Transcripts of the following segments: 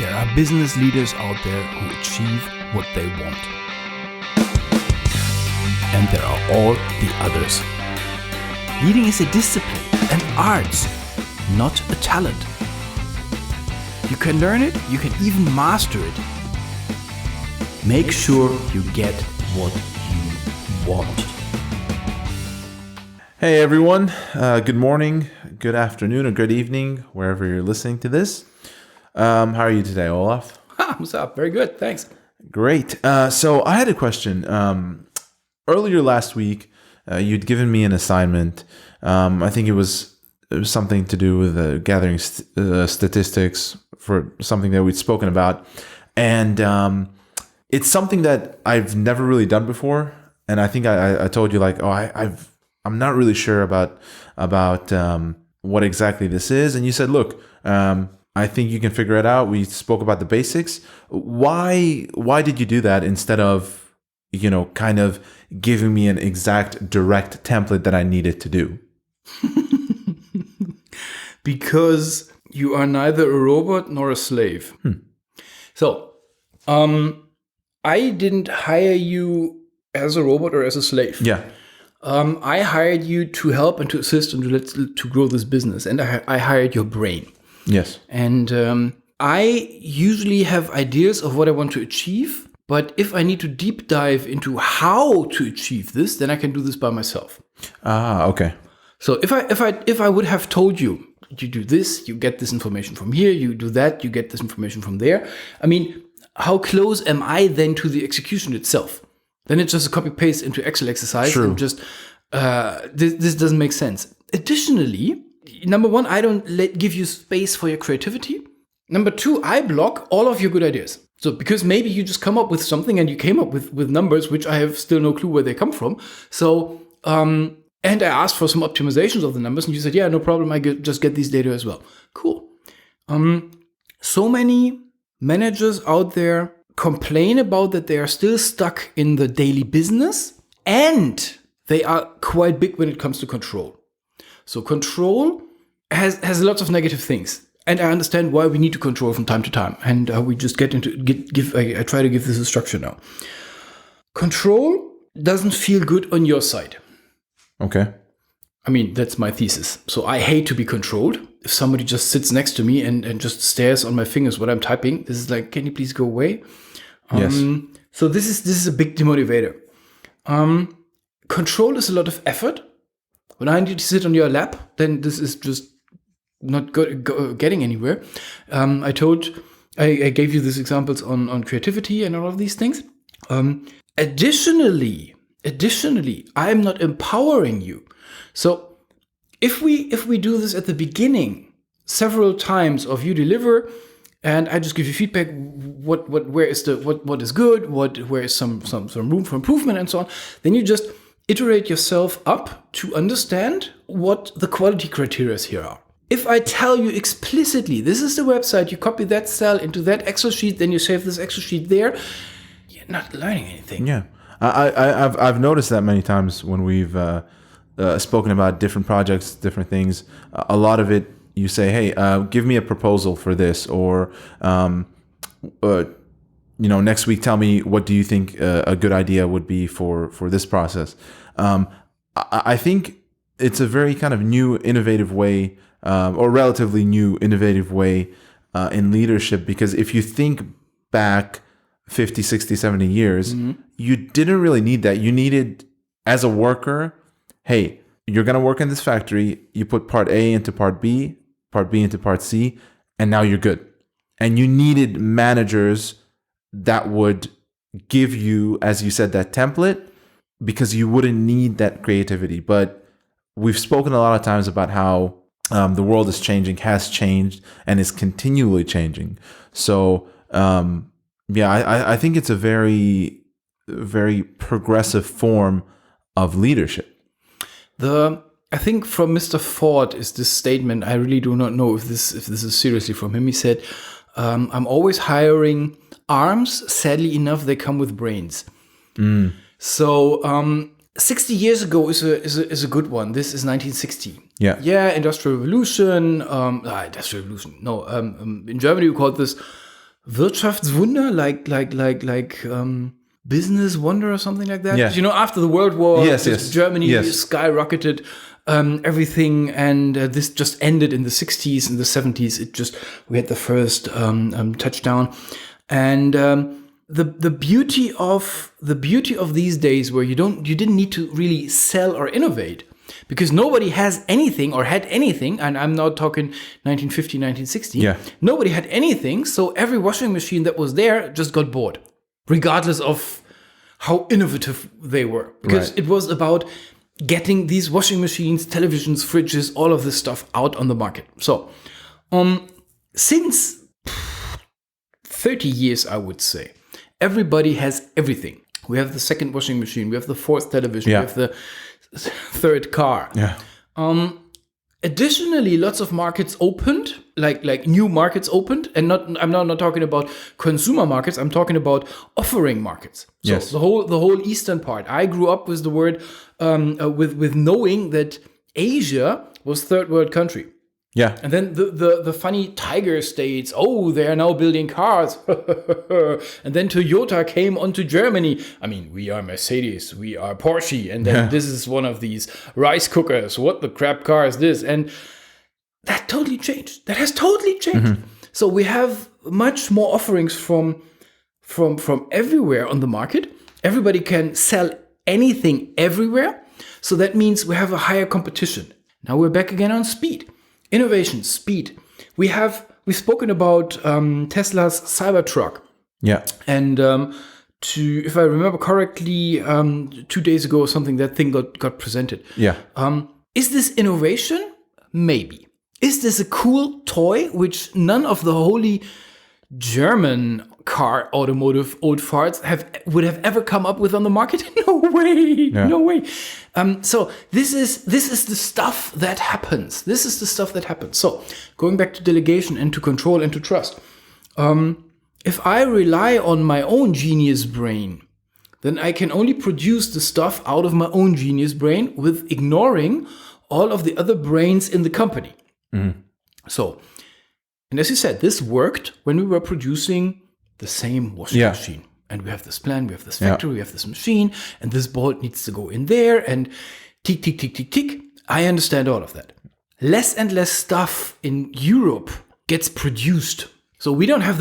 There are business leaders out there who achieve what they want. And there are all the others. Leading is a discipline, an art, not a talent. You can learn it, you can even master it. Make sure you get what you want. Hey everyone, good morning, good afternoon, or good evening, wherever you're listening to this. How are you today, Olaf? What's up? Very good, thanks. Great. So I had a question. Earlier last week, you'd given me an assignment. I think it was something to do with gathering statistics for something that we'd spoken about. And it's something that I've never really done before. And I think I told you I'm not really sure about what exactly this is. And you said, look, I think you can figure it out. We spoke about the basics. Why did you do that instead of, kind of giving me an exact direct template that I needed to do? Because you are neither a robot nor a slave. So, I didn't hire you as a robot or as a slave. Yeah. I hired you to help and to assist and to grow this business. And I hired your brain. Yes. And I usually have ideas of what I want to achieve. But if I need to deep dive into how to achieve this, then I can do this by myself. Ah, okay. So if I would have told you, you do this, you get this information from here, you do that, you get this information from there. I mean, how close am I then to the execution itself? Then it's just a copy paste into Excel exercise. True. And just this doesn't make sense. Additionally, number one, I don't give you space for your creativity. Number two, I block all of your good ideas. So because maybe you just come up with something and you came up with numbers, which I have still no clue where they come from. So, and I asked for some optimizations of the numbers and you said, yeah, no problem. I just get these data as well. Cool. So many managers out there complain about that they are still stuck in the daily business and they are quite big when it comes to control. So control has lots of negative things. And I understand why we need to control from time to time. And we just I try to give this a structure now. Control doesn't feel good on your side. Okay. I mean, that's my thesis. So I hate to be controlled. If somebody just sits next to me and just stares on my fingers what I'm typing, this is like, can you please go away? Yes. So this is a big demotivator. Control is a lot of effort. When I need to sit on your lap, then this is just not getting anywhere. I gave you these examples on creativity and all of these things. Additionally, I'm not empowering you. So if we do this at the beginning, several times of you deliver, and I just give you feedback, where is what is good, where is some room for improvement and so on, then you just iterate yourself up to understand what the quality criteria here are. If I tell you explicitly, this is the website, you copy that cell into that Excel sheet, then you save this Excel sheet there, you're not learning anything. Yeah. I've noticed that many times when we've spoken about different projects, different things. A lot of it, you say, hey, give me a proposal for this, or next week, tell me what do you think a good idea would be for this process. I think it's a very kind of new, innovative way, or relatively new, innovative way in leadership, because if you think back 50, 60, 70 years, you didn't really need that. You needed, as a worker, hey, you're going to work in this factory, you put part A into part B into part C, and now you're good. And you needed managers that would give you, as you said, that template, because you wouldn't need that creativity. But we've spoken a lot of times about how the world is changing, has changed, and is continually changing. So, I think it's a very, very progressive form of leadership. I think from Mr. Ford is this statement. I really do not know if this is seriously from him. He said, "I'm always hiring arms. Sadly enough, they come with brains." So 60 years ago is a good one. This is 1960. Yeah, Industrial Revolution. Industrial Revolution. No, in Germany we call this Wirtschaftswunder, like business wonder or something like that. Yeah. You know, after the World War, Yes, just yes. Germany Yes. skyrocketed everything, and this just ended in the 60s and the 70s. We had the first touchdown, and the beauty of these days where you didn't need to really sell or innovate. Because nobody has anything or had anything, and I'm now talking 1950, 1960. Yeah. Nobody had anything, so every washing machine that was there just got bought, regardless of how innovative they were. Because Right. it was about getting these washing machines, televisions, fridges, all of this stuff out on the market. So, since 30 years, I would say, everybody has everything. We have the second washing machine, we have the fourth television, Yeah. we have the third car. Yeah. Additionally, lots of markets opened, like new markets opened, and I'm not talking about consumer markets. I'm talking about offering markets. So Yes. the whole eastern part. I grew up with the word with knowing that Asia was third world country. Yeah. And then the funny tiger states, oh, they are now building cars. And then Toyota came onto Germany. I mean, we are Mercedes, we are Porsche. And then this is one of these rice cookers. What the crap car is this? And that totally changed. That has totally changed. So we have much more offerings from everywhere on the market. Everybody can sell anything everywhere. So that means we have a higher competition. Now we're back again on speed. Innovation, speed. We've spoken about Tesla's Cybertruck, Yeah. and if I remember correctly, 2 days ago or something, that thing got presented. Yeah. Is this innovation? Maybe. Is this a cool toy which none of the holy German car automotive old farts would have ever come up with on the market? No way. Yeah. No way. So this is the stuff that happens. This is the stuff that happens. So going back to delegation and to control and to trust. If I rely on my own genius brain, then I can only produce the stuff out of my own genius brain with ignoring all of the other brains in the company. So, and as you said, this worked when we were producing the same washing machine. And we have this plan, we have this factory, we have this machine, and this bolt needs to go in there, and tick, tick, tick, tick, tick. I understand all of that. Less and less stuff in Europe gets produced. So we don't have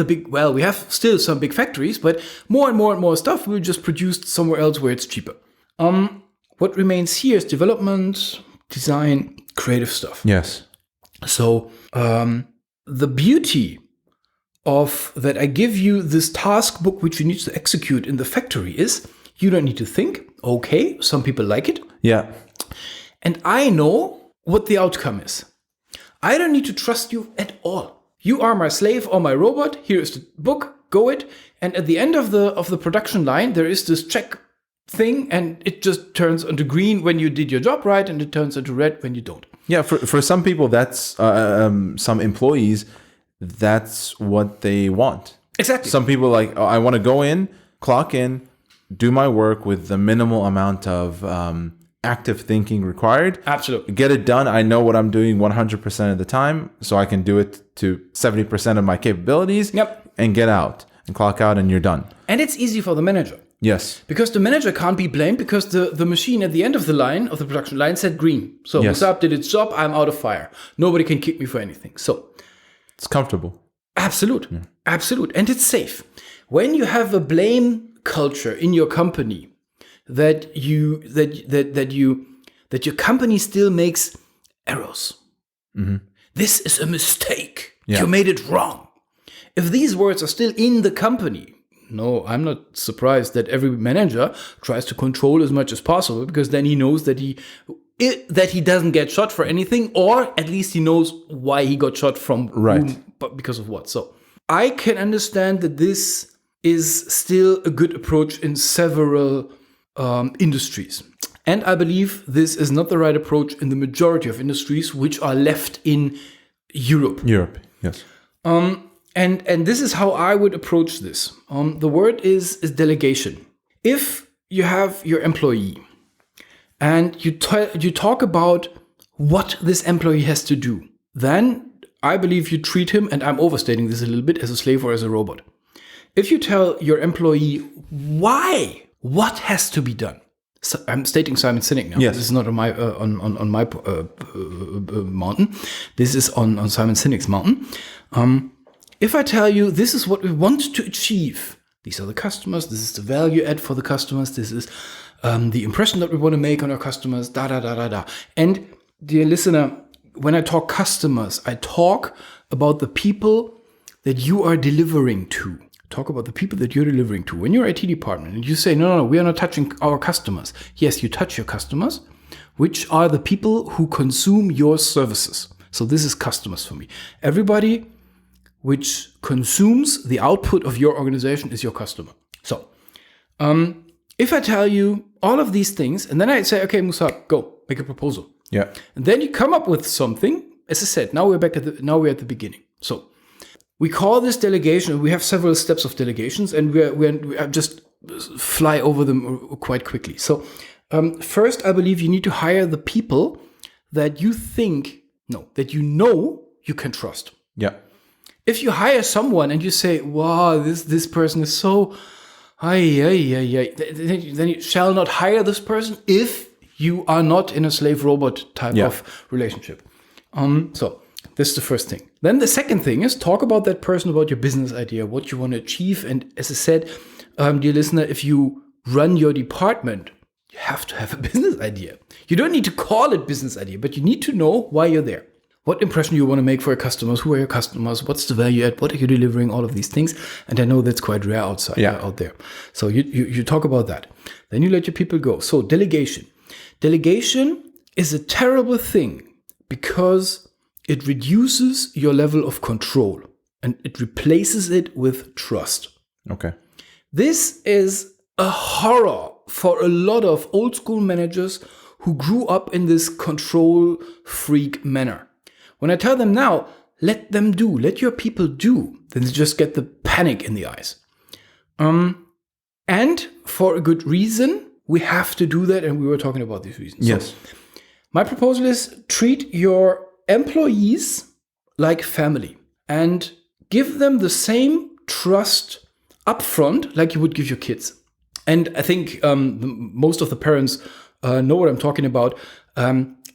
we have still some big factories, but more and more stuff will just produced somewhere else where it's cheaper. What remains here is development, design, creative stuff. Yes. So the beauty of that I give you this task book which you need to execute in the factory is you don't need to think. Okay, some people like it. Yeah. And I know what the outcome is. I don't need to trust you at all. You are my slave or my robot. Here is the book. Go it. And at the end of the production line, there is this check thing, and it just turns into green when you did your job right, and it turns into red when you don't. Yeah. For some people, that's some employees, that's what they want. Exactly. Some people like, oh, I want to go in, clock in, do my work with the minimal amount of active thinking required. Absolutely. Get it done. I know what I'm doing 100% of the time, so I can do it to 70% of my capabilities. Yep. And get out and clock out, and you're done. And it's easy for the manager. Yes. Because the manager can't be blamed because the machine at the end of the line, of the production line, said green. So Yes. WhatsApp did its job, I'm out of fire. Nobody can kick me for anything. So It's comfortable. absolute. And it's safe. When you have a blame culture in your company that your company still makes errors. This is a mistake. Yeah. You made it wrong. If these words are still in the company, no, I'm not surprised that every manager tries to control as much as possible, because then he knows that he doesn't get shot for anything, or at least he knows why he got shot from whom, but because of what. So I can understand that this is still a good approach in several industries. And I believe this is not the right approach in the majority of industries which are left in Europe. Europe. Yes. And this is how I would approach this. The word is delegation. If you have your employee and you talk about what this employee has to do, then I believe you treat him, and I'm overstating this a little bit, as a slave or as a robot. If you tell your employee why, what has to be done. So I'm stating Simon Sinek now. Yes. This is not on my mountain. This is on Simon Sinek's mountain. If I tell you this is what we want to achieve, these are the customers, this is the value add for the customers, this is the impression that we want to make on our customers, And dear listener, when I talk customers, I talk about the people that you are delivering to. Talk about the people that you're delivering to. When you're IT department and you say, no, we are not touching our customers. Yes, you touch your customers, which are the people who consume your services. So this is customers for me. Everybody which consumes the output of your organization is your customer. So if I tell you all of these things, and then I say, okay, Musab, go, make a proposal. Yeah. And then you come up with something. As I said, now we're at the beginning. So we call this delegation. We have several steps of delegations, and we just fly over them quite quickly. So first, I believe you need to hire the people that you know you can trust. Yeah. If you hire someone and you say, wow, this person is so, then you shall not hire this person if you are not in a slave-robot type of relationship. So this is the first thing. Then the second thing is talk about that person, about your business idea, what you want to achieve. And as I said, dear listener, if you run your department, you have to have a business idea. You don't need to call it business idea, but you need to know why you're there. What impression you want to make for your customers? Who are your customers? What's the value add? What are you delivering? All of these things. And I know that's quite rare out there. So you talk about that. Then you let your people go. So delegation. Delegation is a terrible thing because it reduces your level of control and it replaces it with trust. Okay. This is a horror for a lot of old school managers who grew up in this control freak manner. When I tell them now, let them do, let your people do, then they just get the panic in the eyes. And for a good reason, we have to do that, and we were talking about these reasons. Yes. So, my proposal is treat your employees like family and give them the same trust upfront like you would give your kids. And I think most of the parents know what I'm talking about.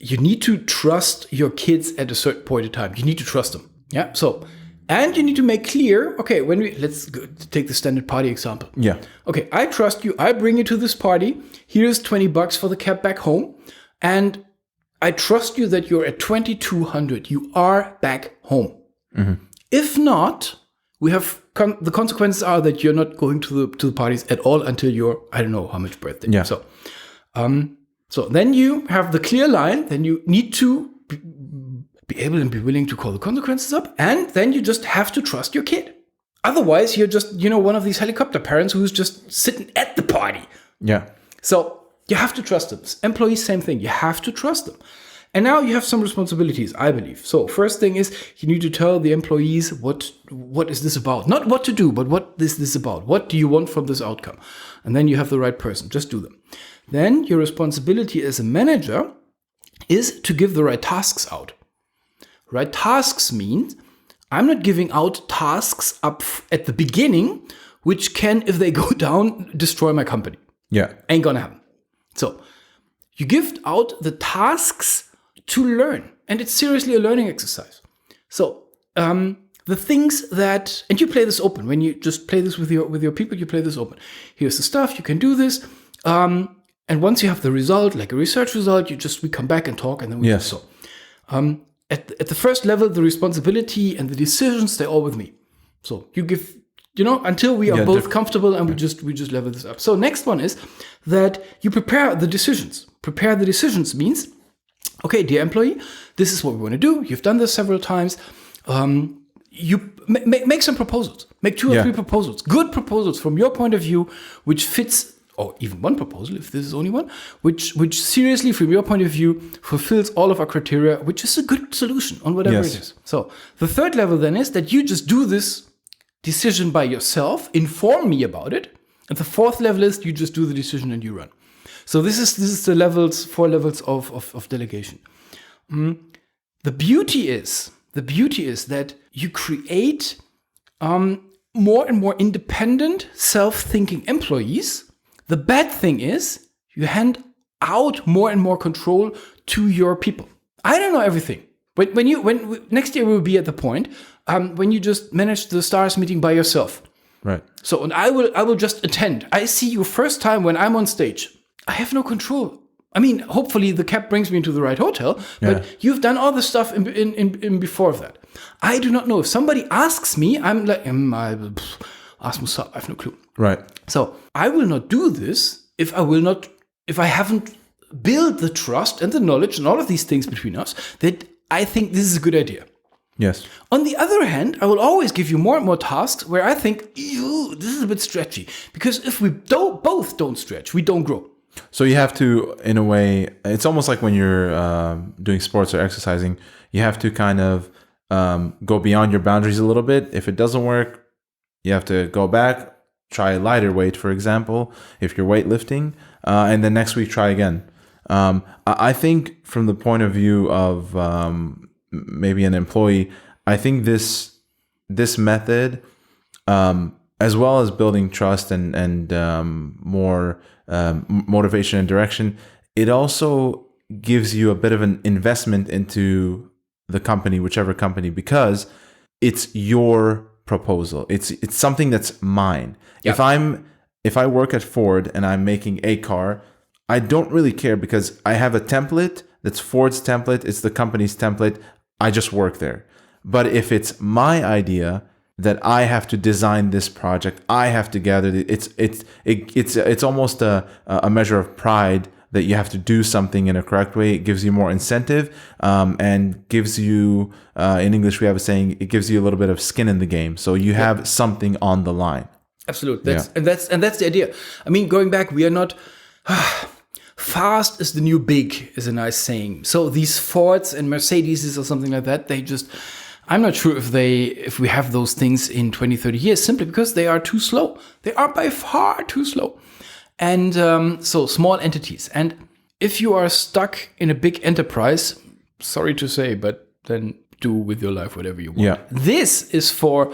You need to trust your kids at a certain point in time. You need to trust them. Yeah. So, and you need to make clear, okay, let's take the standard party example. Yeah. Okay, I trust you. I bring you to this party. Here's $20 for the cab back home. And I trust you that you're at 2200. You are back home. Mm-hmm. If not, we have the consequences are that you're not going to the parties at all until your, I don't know how much birthday. Yeah. So then you have the clear line. Then you need to be able and be willing to call the consequences up. And then you just have to trust your kid. Otherwise, you're just, one of these helicopter parents who's just sitting at the party. Yeah. So you have to trust them. Employees, same thing. You have to trust them. And now you have some responsibilities, I believe. So first thing is you need to tell the employees what is this about? Not what to do, but what is this about? What do you want from this outcome? And then you have the right person. Just do them. Then your responsibility as a manager is to give the right tasks out. Right tasks means I'm not giving out tasks up at the beginning, which can, if they go down, destroy my company. Yeah. Ain't gonna happen. So you give out the tasks to learn. And it's seriously a learning exercise. So the things that, and you play this open. When you just play this with your people, you play this open. Here's the stuff, you can do this. And once you have the result, like a research result, we come back and talk, and then we do so. At the first level, the responsibility and the decisions, they're all with me. So you give, until we are both comfortable, and we just level this up. So next one is that you prepare the decisions. Prepare the decisions means, okay, dear employee, this is what we want to do. You've done this several times. You make some proposals. Make 2 or 3 proposals. Good proposals from your point of view, which fits, or even one proposal, if this is only one, which seriously, from your point of view, fulfills all of our criteria, which is a good solution on whatever it is. So the third level then is that you just do this decision by yourself, inform me about it. And the fourth level is you just do the decision and you run. So this is the 4 levels of delegation. The beauty is the beauty is that you create more and more independent, self-thinking employees. The bad thing is you hand out more and more control to your people. I don't know everything. When next year we'll be at the point when you just manage the stars meeting by yourself. Right. So, and I will just attend. I see you first time when I'm on stage. I have no control. I mean, hopefully the cab brings me into the right hotel, but you've done all the stuff in before of that. I do not know. If somebody asks me, I'm like, ask Musa, I have no clue. Right. So I will not do this if I haven't built the trust and the knowledge and all of these things between us that I think this is a good idea. Yes. On the other hand, I will always give you more and more tasks where I think, ew, this is a bit stretchy. Because if we both don't stretch, we don't grow. So you have to, in a way, it's almost like when you're doing sports or exercising, you have to kind of go beyond your boundaries a little bit. If it doesn't work, you have to go back, try a lighter weight, for example, if you're weightlifting, and then next week try again. I think from the point of view of maybe an employee, I think this method, as well as building trust and more motivation and direction, it also gives you a bit of an investment into the company, whichever company, because it's your proposal. It's something that's mine. Yep. If I work at Ford and I'm making a car, I don't really care because I have a template that's Ford's template. It's the company's template. I just work there. But if it's my idea that I have to design this project, I have to gather it's almost a measure of pride that you have to do something in a correct way. It gives you more incentive, and gives you, in English we have a saying, it gives you a little bit of skin in the game. So you have something on the line. Absolutely. That's the idea. I mean, going back, we are not fast is the new big is a nice saying. So these Fords and Mercedes or something like that, I'm not sure if we have those things in 20, 30 years, simply because they are too slow. They are by far too slow. And so small entities. And if you are stuck in a big enterprise, sorry to say, but then do with your life whatever you want. Yeah. This is for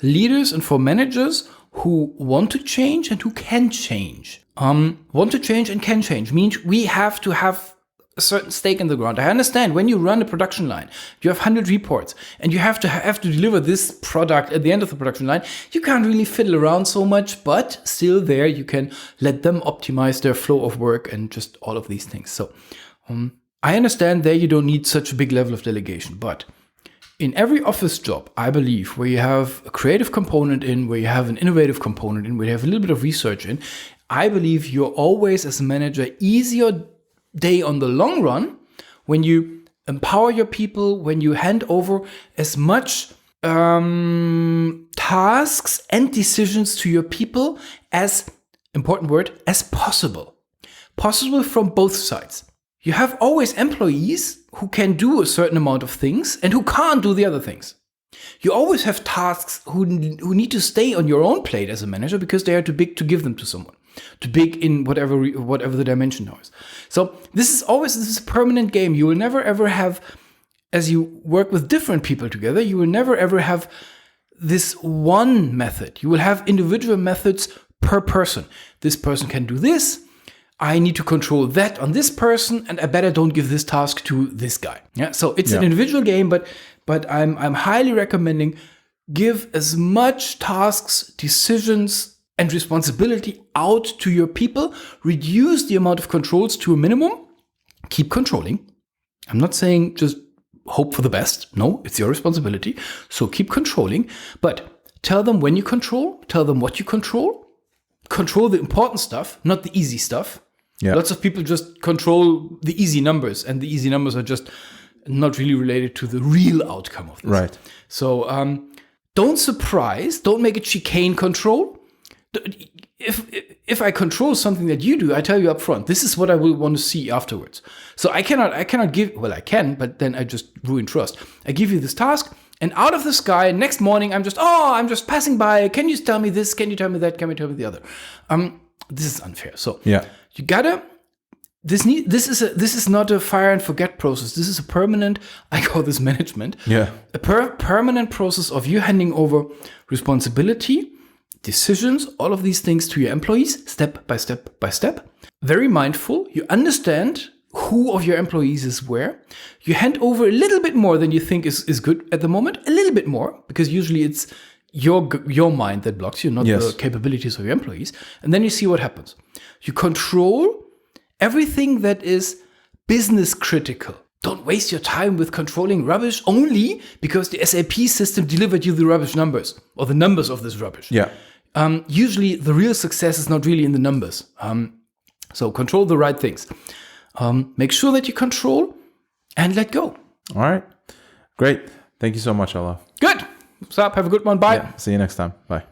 leaders and for managers who want to change and who can change. Want to change and can change means we have to have a certain stake in the ground. I understand when you run a production line, you have 100 reports and you have to deliver this product at the end of the production line. You can't really fiddle around so much, but still there you can let them optimize their flow of work and just all of these things. So I understand there you don't need such a big level of delegation, but in every office job, I believe, where you have a creative component in, where you have an innovative component in, where you have a little bit of research in, I believe you're always, as a manager, easier day on the long run when you empower your people, when you hand over as much tasks and decisions to your people as, important word, as possible. Possible from both sides. You have always employees who can do a certain amount of things and who can't do the other things. You always have tasks who need to stay on your own plate as a manager because they are too big to give them to someone. Too big in whatever the dimension now is. So this is a permanent game. You will never ever have, as you work with different people together, you will never ever have this one method. You will have individual methods per person. This person can do this. I need to control that on this person, and I better don't give this task to this guy. Yeah. So it's an individual game, but I'm highly recommending give as much tasks, decisions, and responsibility out to your people. Reduce the amount of controls to a minimum. Keep controlling. I'm not saying just hope for the best. No, it's your responsibility. So keep controlling, but tell them when you control, tell them what you control. Control the important stuff, not the easy stuff. Yeah. Lots of people just control the easy numbers, and the easy numbers are just not really related to the real outcome of this. Right. So don't make it chicane control. If I control something that you do, I tell you up front, this is what I will want to see afterwards. So I cannot give, well, I can, but then I just ruin trust. I give you this task, and out of the sky, next morning, I'm just passing by. Can you tell me this? Can you tell me that? Can you tell me the other? This is unfair. So you gotta this is not a fire and forget process. This is a permanent, I call this management. Yeah. A permanent process of you handing over responsibility, decisions, all of these things to your employees, step by step by step. Very mindful. You understand who of your employees is where. You hand over a little bit more than you think is good at the moment. A little bit more, because usually it's your mind that blocks you, not the capabilities of your employees. And then you see what happens. You control everything that is business critical. Don't waste your time with controlling rubbish only because the SAP system delivered you the rubbish numbers or the numbers of this rubbish. Yeah. Usually the real success is not really in the numbers. So control the right things. Make sure that you control and let go. All right. Great. Thank you so much, Olaf. Good. What's up? Have a good one. Bye. Yeah. See you next time. Bye.